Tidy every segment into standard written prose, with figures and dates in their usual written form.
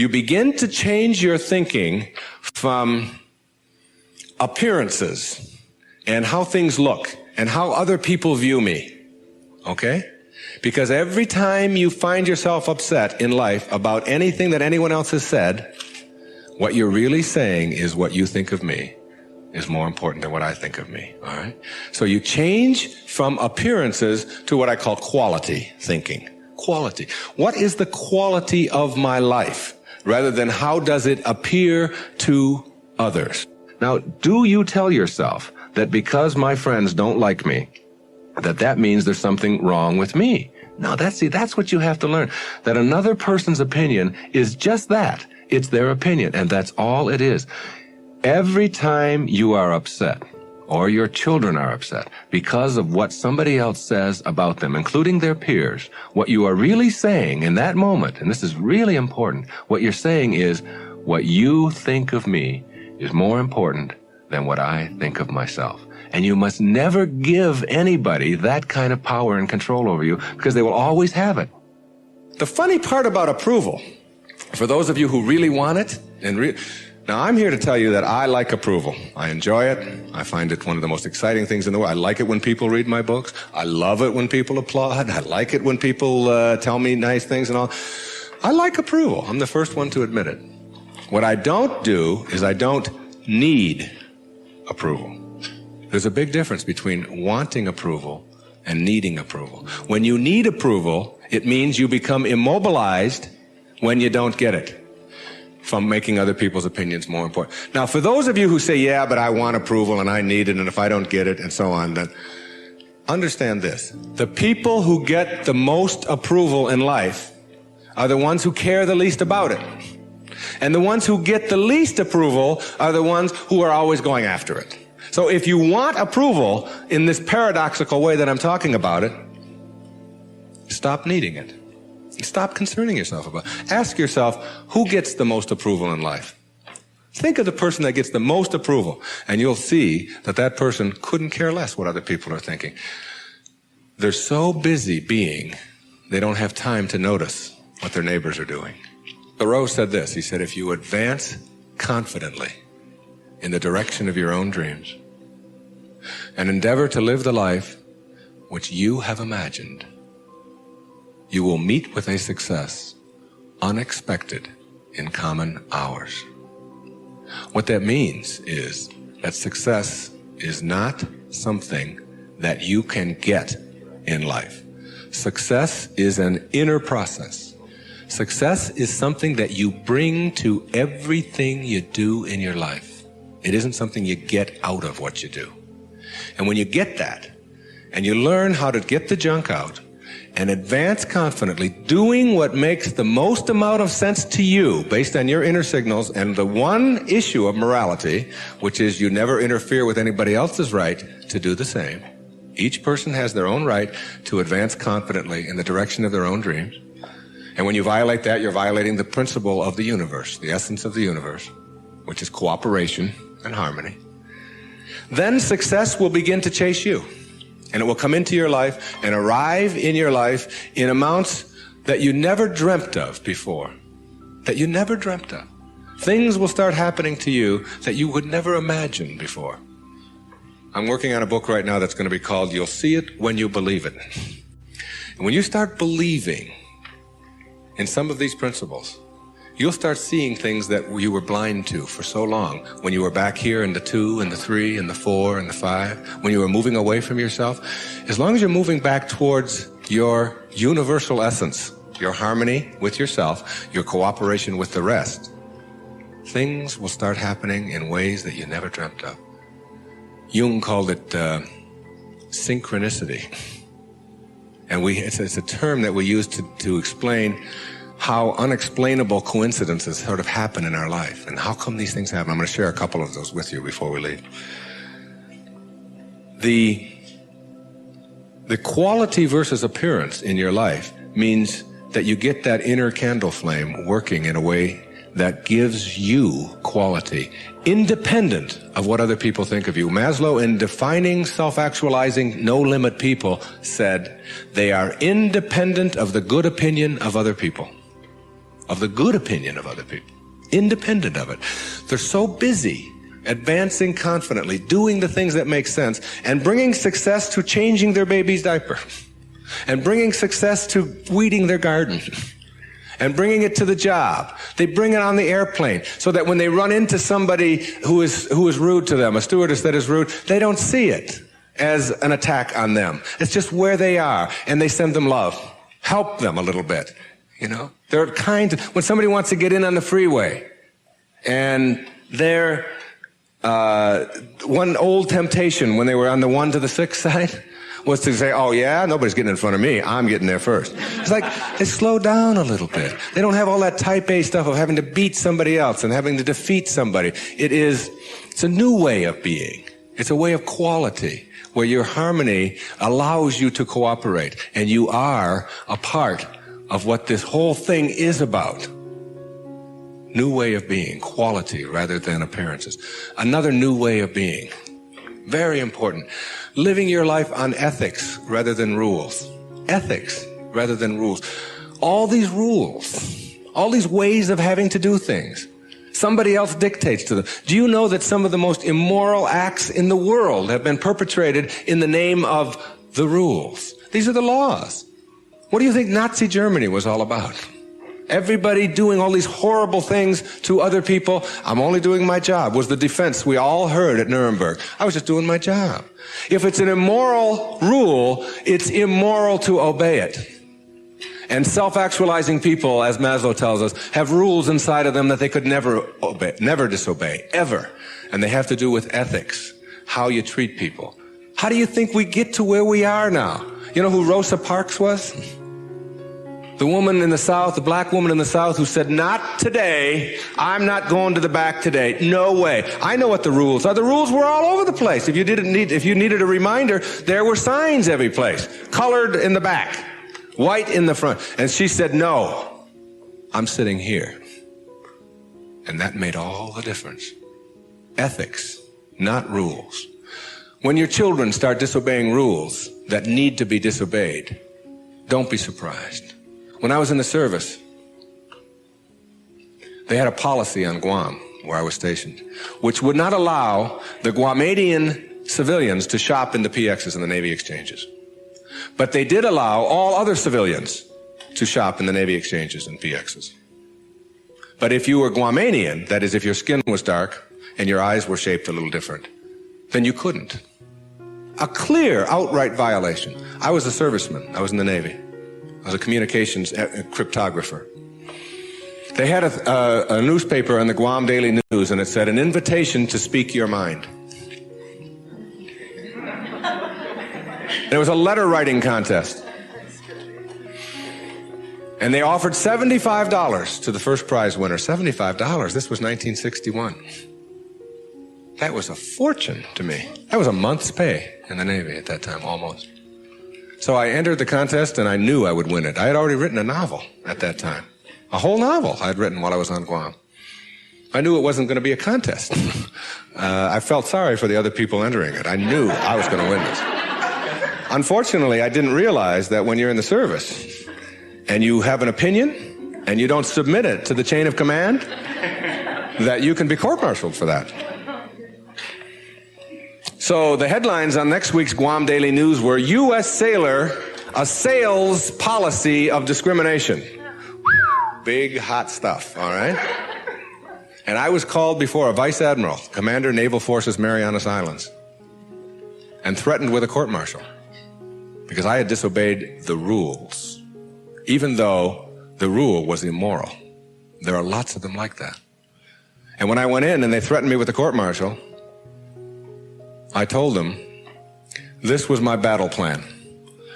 you begin to change your thinking from appearances and how things look and how other people view me. Okay? Because every time you find yourself upset in life about anything that anyone else has said, what you're really saying is what you think of me is more important than what I think of me. All right? So you change from appearances to what I call quality thinking. Quality. What is the quality of my life? Rather than how does it appear to others? Now, do you tell yourself that because my friends don't like me, that means there's something wrong with me? No, that's what you have to learn. That another person's opinion is just that. It's their opinion, and that's all it is. Every time you are upset, or your children are upset, because of what somebody else says about them, including their peers, what you are really saying in that moment, and this is really important, what you're saying is, what you think of me is more important than what I think of myself. And you must never give anybody that kind of power and control over you, because they will always have it. The funny part about approval, for those of you who really want it, now I'm here to tell you that I like approval. I enjoy it. I find it one of the most exciting things in the world. I like it when people read my books. I love it when people applaud. I like it when people tell me nice things and all. I like approval. I'm the first one to admit it. What I don't do is I don't need approval. There's a big difference between wanting approval and needing approval. When you need approval, it means you become immobilized when you don't get it, from making other people's opinions more important. Now, for those of you who say, yeah, but I want approval and I need it, and if I don't get it, and so on, then understand this. The people who get the most approval in life are the ones who care the least about it. And the ones who get the least approval are the ones who are always going after it. So if you want approval in this paradoxical way that I'm talking about it, stop needing it. Stop concerning yourself about it. Ask yourself, who gets the most approval in life? Think of the person that gets the most approval, and you'll see that that person couldn't care less what other people are thinking. They're so busy being, they don't have time to notice what their neighbors are doing. Thoreau said this. He said, if you advance confidently in the direction of your own dreams and endeavor to live the life which you have imagined, you will meet with a success unexpected in common hours. What that means is that success is not something that you can get in life. Success is an inner process. Success is something that you bring to everything you do in your life. It isn't something you get out of what you do. And when you get that, and you learn how to get the junk out, and advance confidently, doing what makes the most amount of sense to you based on your inner signals and the one issue of morality, which is you never interfere with anybody else's right to do the same. Each person has their own right to advance confidently in the direction of their own dreams. And when you violate that, you're violating the principle of the universe, the essence of the universe, which is cooperation and harmony. Then success will begin to chase you. And it will come into your life and arrive in your life in amounts that you never dreamt of before. That you never dreamt of. Things will start happening to you that you would never imagine before. I'm working on a book right now that's going to be called You'll See It When You Believe It. And when you start believing in some of these principles, you'll start seeing things that you were blind to for so long. When you were back here in the 2 and the 3 and the 4 and the 5, when you were moving away from yourself, as long as you're moving back towards your universal essence, your harmony with yourself, your cooperation with the rest, things will start happening in ways that you never dreamt of. Jung called it synchronicity. And it's a term that we use to explain how unexplainable coincidences sort of happen in our life. And how come these things happen? I'm going to share a couple of those with you before we leave. The quality versus appearance in your life means that you get that inner candle flame working in a way that gives you quality, independent of what other people think of you. Maslow, in defining self-actualizing, no-limit people, said they are independent of the good opinion of other people. of the good opinion of other people, independent of it. They're so busy advancing confidently, doing the things that make sense, and bringing success to changing their baby's diaper, and bringing success to weeding their garden, and bringing it to the job. They bring it on the airplane so that when they run into somebody who is rude to them, a stewardess that is rude, they don't see it as an attack on them. It's just where they are, and they send them love. Help them a little bit, you know. They're kind. When somebody wants to get in on the freeway, and they're one old temptation when they were on the 1 to the 6 side was to say, oh yeah, nobody's getting in front of me, I'm getting there first. It's like, they slow down a little bit. They don't have all that type A stuff of having to beat somebody else and having to defeat somebody. It's a new way of being. It's a way of quality where your harmony allows you to cooperate, and you are a part of what this whole thing is about. New way of being, quality rather than appearances. Another new way of being, very important. Living your life on ethics rather than rules. Ethics rather than rules. All these rules, all these ways of having to do things, somebody else dictates to them. Do you know that some of the most immoral acts in the world have been perpetrated in the name of the rules? These are the laws. What do you think Nazi Germany was all about? Everybody doing all these horrible things to other people. I'm only doing my job was the defense we all heard at Nuremberg. I was just doing my job. If it's an immoral rule, it's immoral to obey it. And self-actualizing people, as Maslow tells us, have rules inside of them that they could never obey, never disobey, ever. And they have to do with ethics, how you treat people. How do you think we get to where we are now? You know who Rosa Parks was? The woman in the South, the black woman in the South who said, not today, I'm not going to the back today. No way. I know what the rules are. The rules were all over the place. If you needed a reminder, there were signs every place. Colored in the back, white in the front. And she said, no, I'm sitting here. And that made all the difference. Ethics, not rules. When your children start disobeying rules that need to be disobeyed, don't be surprised. When I was in the service, they had a policy on Guam, where I was stationed, which would not allow the Guamanian civilians to shop in the PXs and the Navy exchanges. But they did allow all other civilians to shop in the Navy exchanges and PXs. But if you were Guamanian, that is, if your skin was dark and your eyes were shaped a little different, then you couldn't. A clear, outright violation. I was a serviceman. I was in the Navy. I was a communications cryptographer. They had a newspaper in the Guam Daily News, and it said, an invitation to speak your mind. There was a letter writing contest. And they offered $75 to the first prize winner. $75. This was 1961. That was a fortune to me. That was a month's pay in the Navy at that time, almost. So I entered the contest, and I knew I would win it. I had already written a novel at that time. A whole novel I had written while I was on Guam. I knew it wasn't going to be a contest. I felt sorry for the other people entering it. I knew I was going to win this. Unfortunately, I didn't realize that when you're in the service and you have an opinion and you don't submit it to the chain of command, that you can be court-martialed for that. So the headlines on next week's Guam Daily News were, U.S. sailor assails policy of discrimination. Big, hot stuff, all right? And I was called before a vice admiral, Commander Naval Forces Marianas Islands, and threatened with a court-martial because I had disobeyed the rules, even though the rule was immoral. There are lots of them like that. And when I went in and they threatened me with a court-martial, I told them this was my battle plan.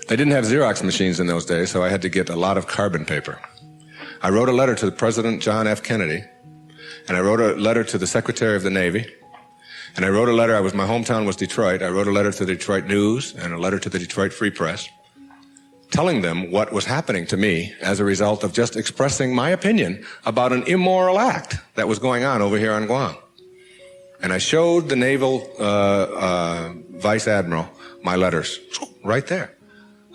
They didn't have Xerox machines in those days, so I had to get a lot of carbon paper. I wrote a letter to President John F. Kennedy, and I wrote a letter to the Secretary of the Navy, and I wrote a letter, my hometown was Detroit, I wrote a letter to the Detroit News and a letter to the Detroit Free Press, telling them what was happening to me as a result of just expressing my opinion about an immoral act that was going on over here on Guam. And I showed the naval vice admiral my letters right there.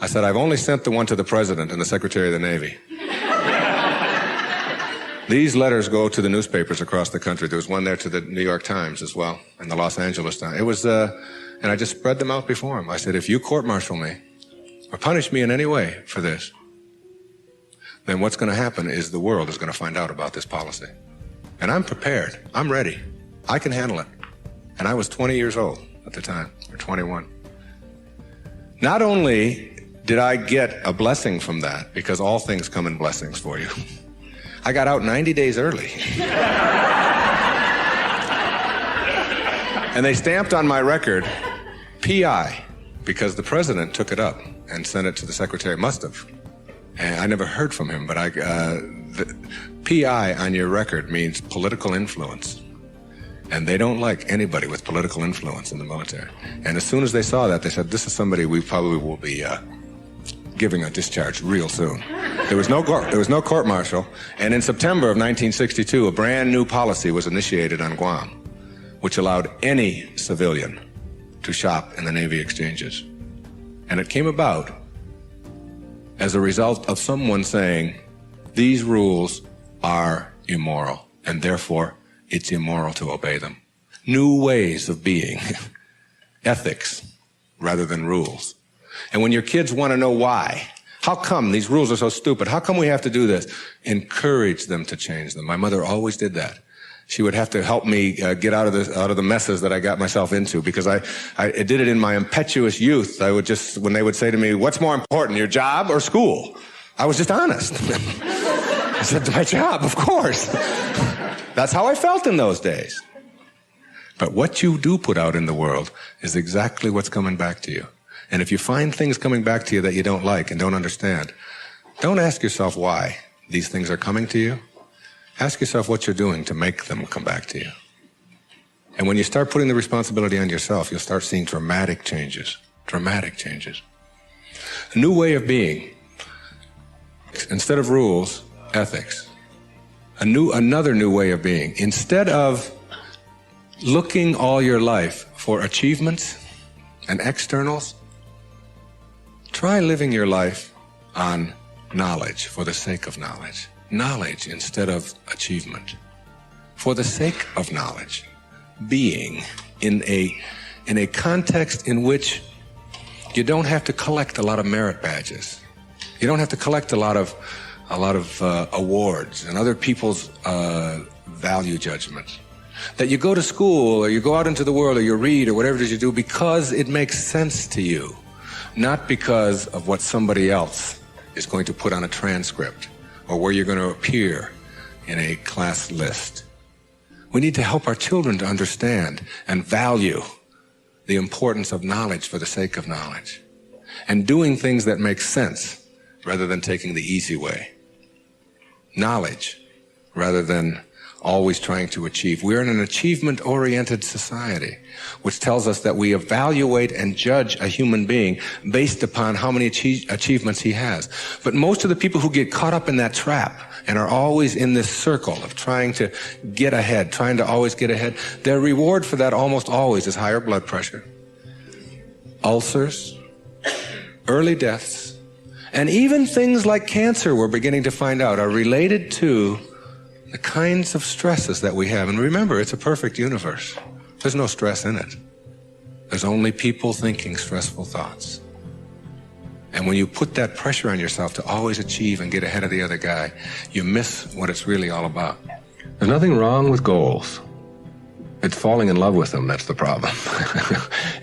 I said, I've only sent the one to the president and the secretary of the Navy. These letters go to the newspapers across the country. There was one there to the New York Times as well, and the Los Angeles Times. It was, and I just spread them out before him. I said, if you court-martial me or punish me in any way for this, then what's going to happen is the world is going to find out about this policy. And I'm prepared. I'm ready. I can handle it. And I was 20 years old at the time, or 21. Not only did I get a blessing from that, because all things come in blessings for you, I got out 90 days early. And they stamped on my record, P.I., because the president took it up and sent it to the secretary. Must have. And I never heard from him, but the P.I. on your record means political influence. And they don't like anybody with political influence in the military. And as soon as they saw that, they said, this is somebody we probably will be giving a discharge real soon. There was no court-martial. And in September of 1962, a brand new policy was initiated on Guam, which allowed any civilian to shop in the Navy exchanges. And it came about as a result of someone saying, these rules are immoral, and therefore it's immoral to obey them. New ways of being, ethics rather than rules. And when your kids want to know why, how come these rules are so stupid? How come we have to do this? Encourage them to change them. My mother always did that. She would have to help me get out of the messes that I got myself into, because I did it in my impetuous youth. I would just, when they would say to me, what's more important, your job or school? I was just honest. I said, my job, of course. That's how I felt in those days. But what you do put out in the world is exactly what's coming back to you. And if you find things coming back to you that you don't like and don't understand, don't ask yourself why these things are coming to you. Ask yourself what you're doing to make them come back to you. And when you start putting the responsibility on yourself, you'll start seeing dramatic changes. Dramatic changes. A new way of being. Instead of rules, ethics. Another new way of being. Instead of looking all your life for achievements and externals, try living your life on knowledge for the sake of knowledge. Knowledge instead of achievement. For the sake of knowledge. Being in a context in which you don't have to collect a lot of merit badges. You don't have to collect a lot of awards and other people's value judgments. That you go to school or you go out into the world or you read or whatever it is you do because it makes sense to you, not because of what somebody else is going to put on a transcript or where you're going to appear in a class list. We need to help our children to understand and value the importance of knowledge for the sake of knowledge and doing things that make sense rather than taking the easy way. Knowledge rather than always trying to achieve. We're in an achievement-oriented society, which tells us that we evaluate and judge a human being based upon how many achievements he has. But most of the people who get caught up in that trap and are always in this circle of trying to get ahead, trying to always get ahead, their reward for that almost always is higher blood pressure, ulcers, early deaths, and even things like cancer, we're beginning to find out, are related to the kinds of stresses that we have. And remember, it's a perfect universe. There's no stress in it. There's only people thinking stressful thoughts. And when you put that pressure on yourself to always achieve and get ahead of the other guy, you miss what it's really all about. There's nothing wrong with goals. It's falling in love with them that's the problem.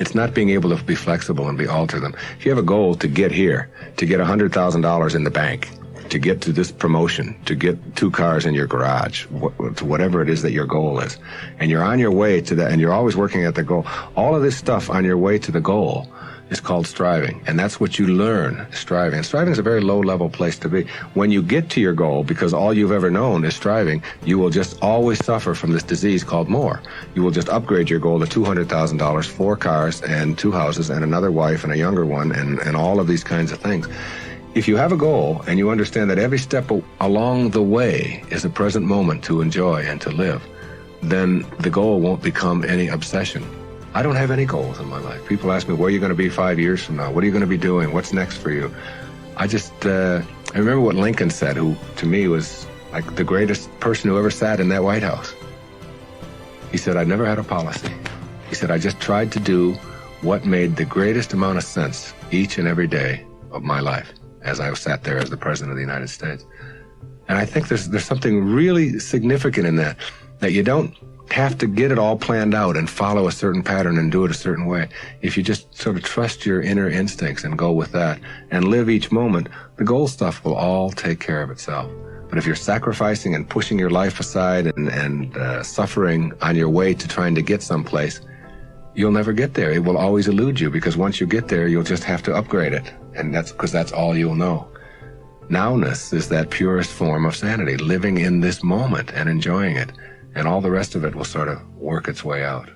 It's not being able to be flexible and alter them. If you have a goal to get here, to get $100,000 in the bank, to get to this promotion, to get 2 cars in your garage, to whatever it is that your goal is, and you're on your way to that, and you're always working at the goal, all of this stuff on your way to the goal is called striving, and that's what you learn, striving. And striving is a very low-level place to be. When you get to your goal, because all you've ever known is striving, you will just always suffer from this disease called more. You will just upgrade your goal to $200,000, 4 cars, and 2 houses, and another wife, and a younger one, and all of these kinds of things. If you have a goal and you understand that every step along the way is a present moment to enjoy and to live, then the goal won't become any obsession. I don't have any goals in my life. People ask me, where are you going to be 5 years from now? What are you going to be doing? What's next for you? I remember what Lincoln said, who to me was, like the greatest person who ever sat in that White House. He said, I never had a policy. He said, I just tried to do what made the greatest amount of sense each and every day of my life as I sat there as the President of the United States. And I think there's something really significant in that you don't have to get it all planned out and follow a certain pattern and do it a certain way. If you just sort of trust your inner instincts and go with that and live each moment, the goal stuff will all take care of itself. But if you're sacrificing and pushing your life aside and suffering on your way to trying to get someplace, you'll never get there. It will always elude you, because once you get there, you'll just have to upgrade it. And that's because that's all you'll know. Nowness is that purest form of sanity, living in this moment and enjoying it. And all the rest of it will sort of work its way out.